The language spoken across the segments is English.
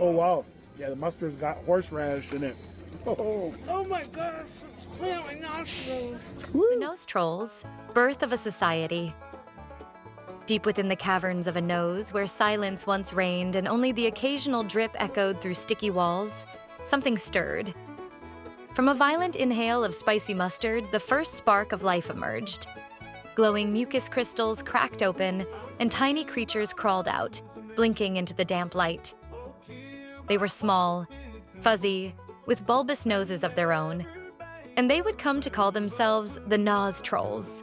Oh, wow. Yeah, the mustard's got horseradish in it. Oh, Oh my gosh, it's clearing my nostrils. The nose trolls, birth of a society. Deep within the caverns of a nose, where silence once reigned and only the occasional drip echoed through sticky walls, something stirred. From a violent inhale of spicy mustard, the first spark of life emerged. Glowing mucus crystals cracked open, and tiny creatures crawled out, blinking into the damp light. They were small, fuzzy, with bulbous noses of their own, and they would come to call themselves the nose trolls.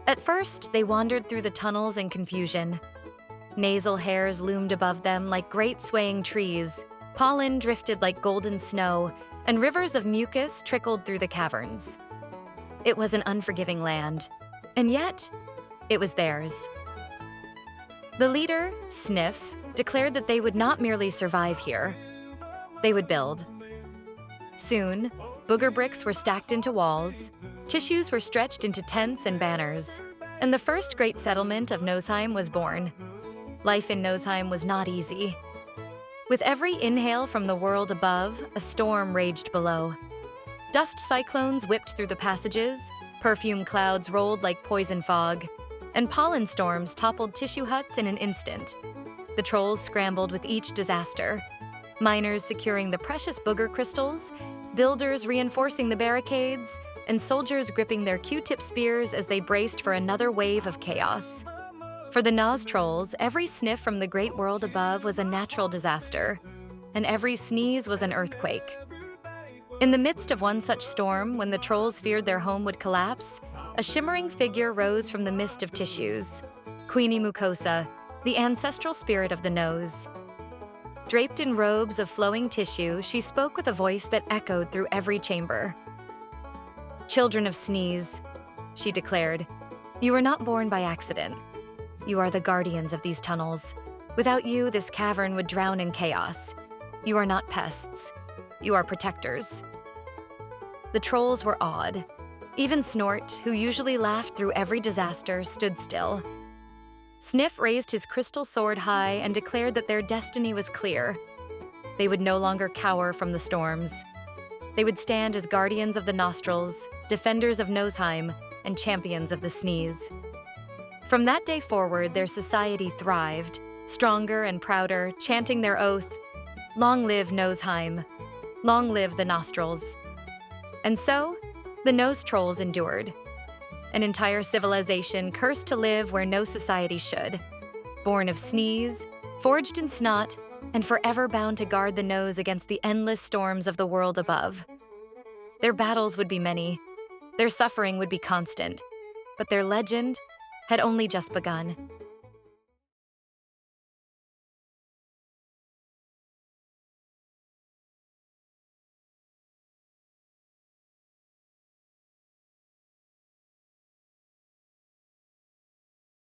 At first, they wandered through the tunnels in confusion. Nasal hairs loomed above them like great swaying trees, pollen drifted like golden snow, and rivers of mucus trickled through the caverns. It was an unforgiving land, and yet, it was theirs. The leader, Sniff, declared that they would not merely survive here. They would build. Soon, booger bricks were stacked into walls, tissues were stretched into tents and banners, and the first great settlement of Nosheim was born. Life in Nosheim was not easy. With every inhale from the world above, a storm raged below. Dust cyclones whipped through the passages, perfume clouds rolled like poison fog, and pollen storms toppled tissue huts in an instant. The trolls scrambled with each disaster. Miners securing the precious booger crystals, builders reinforcing the barricades, and soldiers gripping their Q-tip spears as they braced for another wave of chaos. For the Naz trolls, every sniff from the great world above was a natural disaster, and every sneeze was an earthquake. In the midst of one such storm, when the trolls feared their home would collapse, a shimmering figure rose from the mist of tissues, Queenie Mucosa, the ancestral spirit of the nose. Draped in robes of flowing tissue, she spoke with a voice that echoed through every chamber. "Children of Sneeze," she declared, "you were not born by accident. You are the guardians of these tunnels. Without you, this cavern would drown in chaos. You are not pests. You are protectors." The trolls were awed. Even Snort, who usually laughed through every disaster, stood still. Sniff raised his crystal sword high and declared that their destiny was clear. They would no longer cower from the storms. They would stand as guardians of the nostrils, defenders of Nosheim, and champions of the sneeze. From that day forward, their society thrived, stronger and prouder, chanting their oath, "Long live Nosheim, long live the nostrils." And so, the nose trolls endured. An entire civilization cursed to live where no society should. Born of sneeze, forged in snot, and forever bound to guard the nose against the endless storms of the world above. Their battles would be many, their suffering would be constant, but their legend had only just begun.